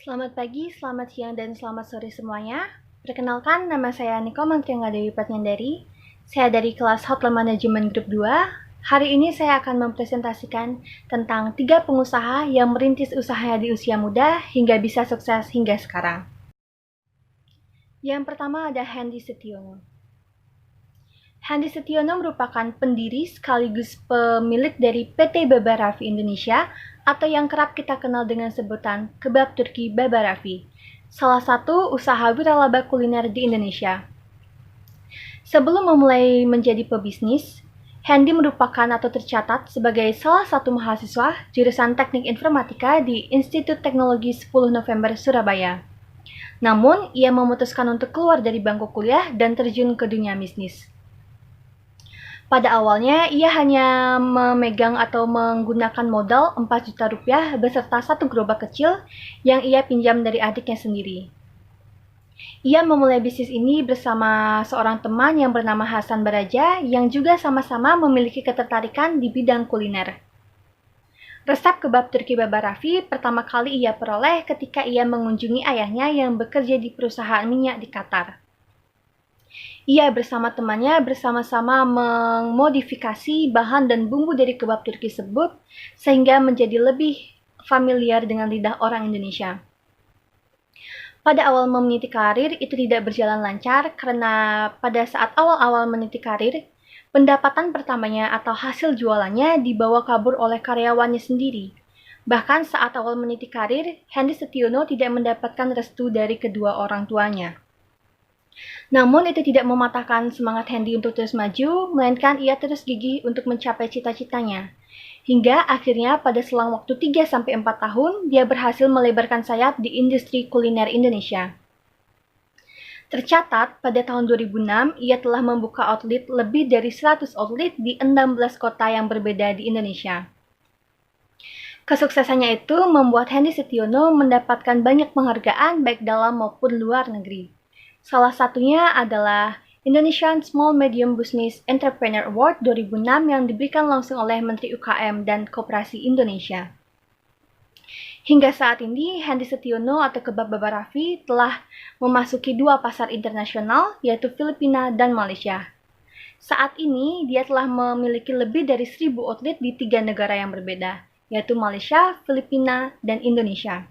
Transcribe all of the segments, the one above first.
Selamat pagi, selamat siang, dan selamat sore semuanya. Perkenalkan, nama saya Niko Mantriangga Dewi Patnyandari. Saya dari kelas Hotel Management Group 2. Hari ini saya akan mempresentasikan tentang 3 pengusaha yang merintis usahanya di usia muda hingga bisa sukses hingga sekarang. Yang pertama ada Hendy Setiono. Hendy Setiono merupakan pendiri sekaligus pemilik dari PT Baba Raffi Indonesia atau yang kerap kita kenal dengan sebutan Kebab Turki Baba Raffi, salah satu usaha wiralaba kuliner di Indonesia. Sebelum memulai menjadi pebisnis, Hendy merupakan atau tercatat sebagai salah satu mahasiswa jurusan Teknik Informatika di Institut Teknologi 10 November Surabaya. Namun, ia memutuskan untuk keluar dari bangku kuliah dan terjun ke dunia bisnis. Pada awalnya, ia hanya memegang atau menggunakan modal 4 juta rupiah beserta satu gerobak kecil yang ia pinjam dari adiknya sendiri. Ia memulai bisnis ini bersama seorang teman yang bernama Hasan Baraja yang juga sama-sama memiliki ketertarikan di bidang kuliner. Resep kebab Turki Baba Raffi pertama kali ia peroleh ketika ia mengunjungi ayahnya yang bekerja di perusahaan minyak di Qatar. Ia bersama temannya bersama-sama memodifikasi bahan dan bumbu dari kebab Turki tersebut sehingga menjadi lebih familiar dengan lidah orang Indonesia. Pada awal meniti karir itu tidak berjalan lancar karena pada saat awal-awal meniti karir, pendapatan pertamanya atau hasil jualannya dibawa kabur oleh karyawannya sendiri. Bahkan saat awal meniti karir, Hendy Setiono tidak mendapatkan restu dari kedua orang tuanya. Namun itu tidak mematahkan semangat Hendy untuk terus maju, melainkan ia terus gigih untuk mencapai cita-citanya. Hingga akhirnya pada selang waktu 3-4 tahun, dia berhasil melebarkan sayap di industri kuliner Indonesia. Tercatat pada tahun 2006, ia telah membuka outlet lebih dari 100 outlet di 16 kota yang berbeda di Indonesia. Kesuksesannya itu membuat Hendy Setiono mendapatkan banyak penghargaan baik dalam maupun luar negeri. Salah satunya adalah Indonesian Small Medium Business Entrepreneur Award 2006 yang diberikan langsung oleh Menteri UKM dan Koperasi Indonesia. Hingga saat ini, Hendy Setiono atau Kebab Baba Raffi telah memasuki 2 pasar internasional, yaitu Filipina dan Malaysia. Saat ini, dia telah memiliki lebih dari 1.000 outlet di 3 negara yang berbeda, yaitu Malaysia, Filipina, dan Indonesia.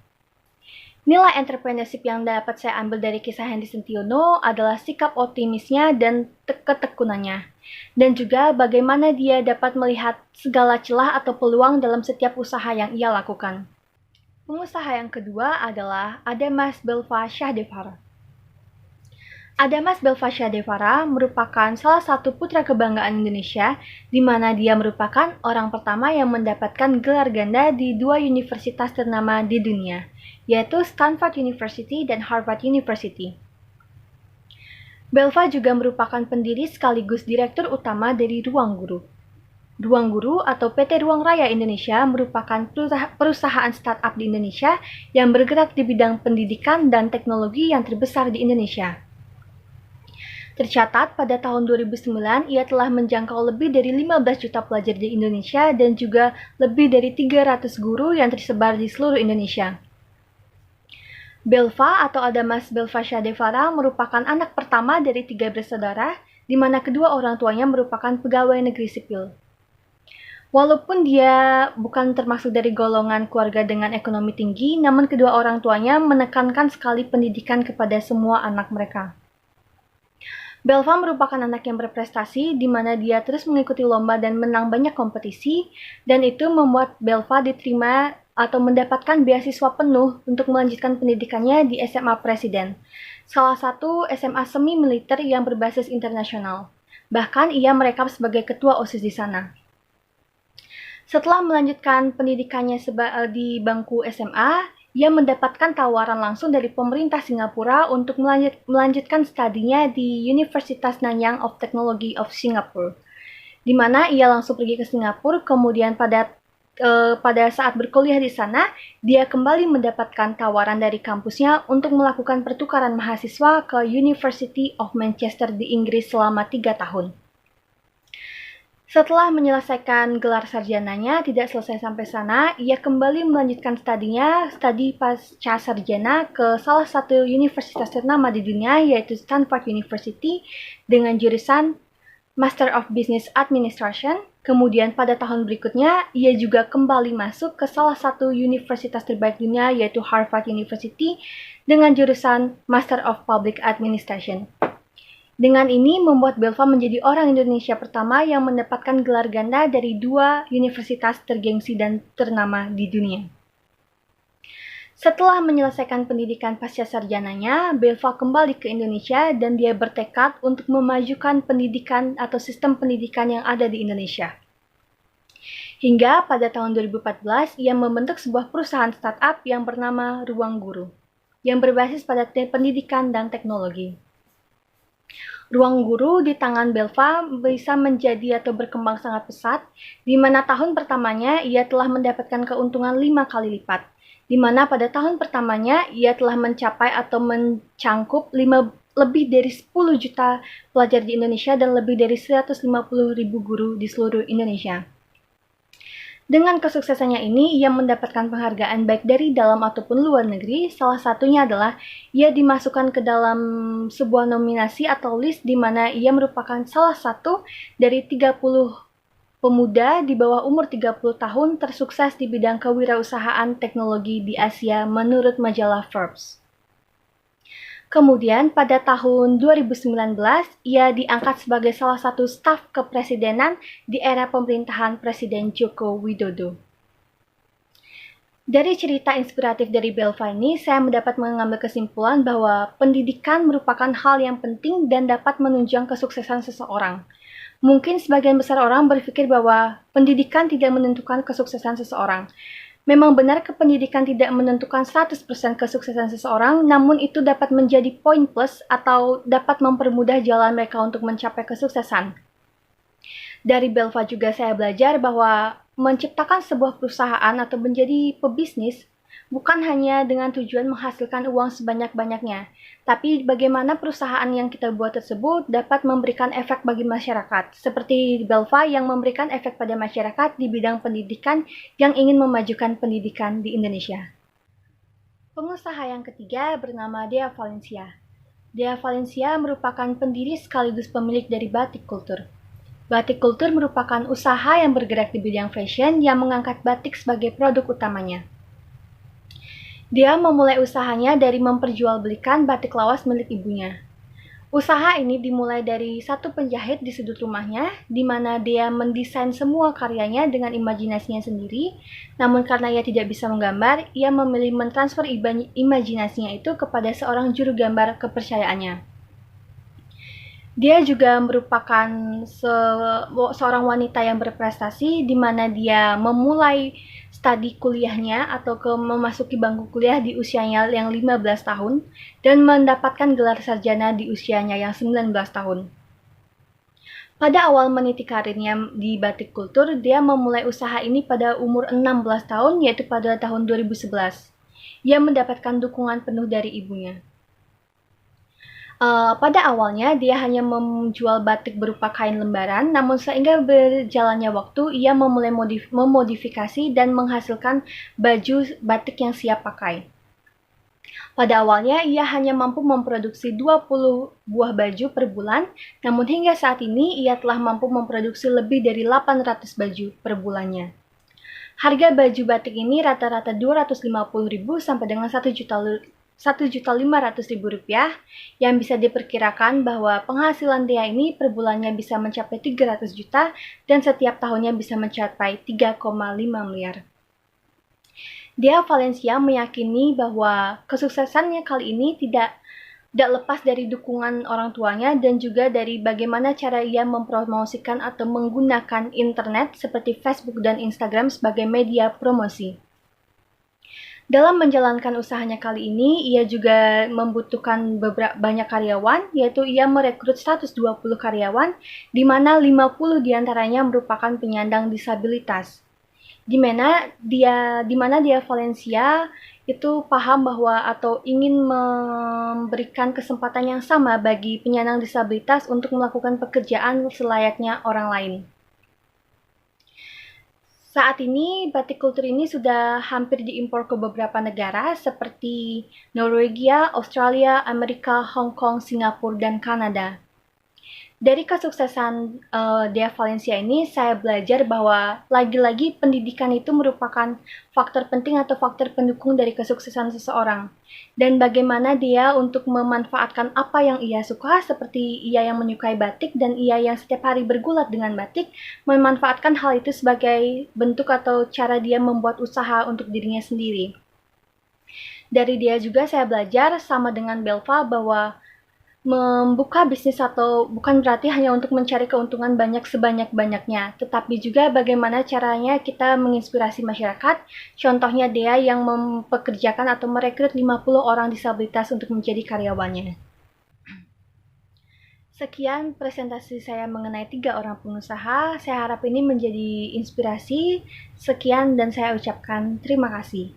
Nilai entrepreneurship yang dapat saya ambil dari kisah Hendy Setiono adalah sikap optimisnya dan ketekunannya, dan juga bagaimana dia dapat melihat segala celah atau peluang dalam setiap usaha yang ia lakukan. Pengusaha yang kedua adalah Adamas Belva Syahdevara. Adamas Belva Syahdevara merupakan salah satu putra kebanggaan Indonesia, di mana dia merupakan orang pertama yang mendapatkan gelar ganda di 2 universitas ternama di dunia, yaitu Stanford University dan Harvard University. Belva juga merupakan pendiri sekaligus direktur utama dari Ruang Guru. Ruang Guru atau PT Ruang Raya Indonesia merupakan perusahaan startup di Indonesia yang bergerak di bidang pendidikan dan teknologi yang terbesar di Indonesia. Tercatat pada tahun 2009 ia telah menjangkau lebih dari 15 juta pelajar di Indonesia dan juga lebih dari 300 guru yang tersebar di seluruh Indonesia. Belva atau Adamas Belva Syahdevara merupakan anak pertama dari 3 bersaudara, di mana kedua orang tuanya merupakan pegawai negeri sipil. Walaupun dia bukan termasuk dari golongan keluarga dengan ekonomi tinggi, namun kedua orang tuanya menekankan sekali pendidikan kepada semua anak mereka. Belva merupakan anak yang berprestasi, di mana dia terus mengikuti lomba dan menang banyak kompetisi, dan itu membuat Belva diterima atau mendapatkan beasiswa penuh untuk melanjutkan pendidikannya di SMA Presiden, salah satu SMA semi militer yang berbasis internasional. Bahkan ia merekam sebagai ketua OSIS di sana. Setelah melanjutkan pendidikannya di bangku SMA, ia mendapatkan tawaran langsung dari pemerintah Singapura untuk melanjutkan studinya di Universitas Nanyang of Technology of Singapore, di mana ia langsung pergi ke Singapura. Kemudian pada saat berkuliah di sana, dia kembali mendapatkan tawaran dari kampusnya untuk melakukan pertukaran mahasiswa ke University of Manchester di Inggris selama 3 tahun. Setelah menyelesaikan gelar sarjananya, tidak selesai sampai sana, ia kembali melanjutkan studi pasca sarjana ke salah satu universitas ternama di dunia, yaitu Stanford University, dengan jurusan Master of Business Administration. Kemudian pada tahun berikutnya, ia juga kembali masuk ke salah satu universitas terbaik dunia, yaitu Harvard University, dengan jurusan Master of Public Administration. Dengan ini membuat Belva menjadi orang Indonesia pertama yang mendapatkan gelar ganda dari 2 universitas tergengsi dan ternama di dunia. Setelah menyelesaikan pendidikan pasca sarjananya, Belva kembali ke Indonesia dan dia bertekad untuk memajukan pendidikan atau sistem pendidikan yang ada di Indonesia. Hingga pada tahun 2014, ia membentuk sebuah perusahaan startup yang bernama Ruang Guru, yang berbasis pada pendidikan dan teknologi. Ruang Guru di tangan Belva bisa menjadi atau berkembang sangat pesat, di mana tahun pertamanya ia telah mendapatkan keuntungan 5 kali lipat, di mana pada tahun pertamanya ia telah mencapai atau mencangkup lebih dari 10 juta pelajar di Indonesia dan lebih dari 150.000 guru di seluruh Indonesia. Dengan kesuksesannya ini, ia mendapatkan penghargaan baik dari dalam ataupun luar negeri. Salah satunya adalah ia dimasukkan ke dalam sebuah nominasi atau list di mana ia merupakan salah satu dari 30 pemuda di bawah umur 30 tahun tersukses di bidang kewirausahaan teknologi di Asia menurut majalah Forbes. Kemudian pada tahun 2019, ia diangkat sebagai salah satu staf kepresidenan di era pemerintahan Presiden Joko Widodo. Dari cerita inspiratif dari Belva ini, saya mendapat mengambil kesimpulan bahwa pendidikan merupakan hal yang penting dan dapat menunjang kesuksesan seseorang. Mungkin sebagian besar orang berpikir bahwa pendidikan tidak menentukan kesuksesan seseorang. Memang benar pendidikan tidak menentukan 100% kesuksesan seseorang, namun itu dapat menjadi poin plus atau dapat mempermudah jalan mereka untuk mencapai kesuksesan. Dari Belva juga saya belajar bahwa menciptakan sebuah perusahaan atau menjadi pebisnis bukan hanya dengan tujuan menghasilkan uang sebanyak-banyaknya, tapi bagaimana perusahaan yang kita buat tersebut dapat memberikan efek bagi masyarakat, seperti Belva yang memberikan efek pada masyarakat di bidang pendidikan yang ingin memajukan pendidikan di Indonesia. Pengusaha yang ketiga bernama Dea Valencia. Dea Valencia merupakan pendiri sekaligus pemilik dari Batik Kultur. Batik Kultur merupakan usaha yang bergerak di bidang fashion yang mengangkat batik sebagai produk utamanya. Dia memulai usahanya dari memperjualbelikan batik lawas milik ibunya. Usaha ini dimulai dari satu penjahit di sudut rumahnya, di mana dia mendesain semua karyanya dengan imajinasinya sendiri. Namun karena ia tidak bisa menggambar, ia memilih mentransfer imajinasinya itu kepada seorang juru gambar kepercayaannya. Dia juga merupakan seorang wanita yang berprestasi, di mana dia memulai studi kuliahnya atau memasuki bangku kuliah di usianya yang 15 tahun dan mendapatkan gelar sarjana di usianya yang 19 tahun. Pada awal meniti karirnya di Batik Kultur, dia memulai usaha ini pada umur 16 tahun, yaitu pada tahun 2011. Ia mendapatkan dukungan penuh dari ibunya. Pada awalnya dia hanya menjual batik berupa kain lembaran, namun sehingga berjalannya waktu ia memulai memodifikasi dan menghasilkan baju batik yang siap pakai. Pada awalnya ia hanya mampu memproduksi 20 buah baju per bulan, namun hingga saat ini ia telah mampu memproduksi lebih dari 800 baju per bulannya. Harga baju batik ini rata-rata Rp250.000 sampai dengan Rp1.500.000 yang bisa diperkirakan bahwa penghasilan dia ini per bulannya bisa mencapai 300 juta dan setiap tahunnya bisa mencapai 3,5 miliar. Dea Valencia meyakini bahwa kesuksesannya kali ini tidak lepas dari dukungan orang tuanya dan juga dari bagaimana cara ia mempromosikan atau menggunakan internet seperti Facebook dan Instagram sebagai media promosi. Dalam menjalankan usahanya kali ini, ia juga membutuhkan banyak karyawan, yaitu ia merekrut 120 karyawan, di mana 50 diantaranya merupakan penyandang disabilitas. Di mana dia Valencia itu paham bahwa atau ingin memberikan kesempatan yang sama bagi penyandang disabilitas untuk melakukan pekerjaan selayaknya orang lain. Saat ini, batik kultur ini sudah hampir diimpor ke beberapa negara seperti Norwegia, Australia, Amerika, Hong Kong, Singapura, dan Kanada. Dari kesuksesan Dea Valencia ini, saya belajar bahwa lagi-lagi pendidikan itu merupakan faktor penting atau faktor pendukung dari kesuksesan seseorang. Dan bagaimana dia untuk memanfaatkan apa yang ia suka, seperti ia yang menyukai batik dan ia yang setiap hari bergulat dengan batik, memanfaatkan hal itu sebagai bentuk atau cara dia membuat usaha untuk dirinya sendiri. Dari dia juga saya belajar sama dengan Belva bahwa membuka bisnis atau bukan berarti hanya untuk mencari keuntungan banyak sebanyak-banyaknya, tetapi juga bagaimana caranya kita menginspirasi masyarakat. Contohnya dia yang mempekerjakan atau merekrut 50 orang disabilitas untuk menjadi karyawannya. Sekian presentasi saya mengenai 3 orang pengusaha. Saya harap ini menjadi inspirasi. Sekian dan saya ucapkan terima kasih.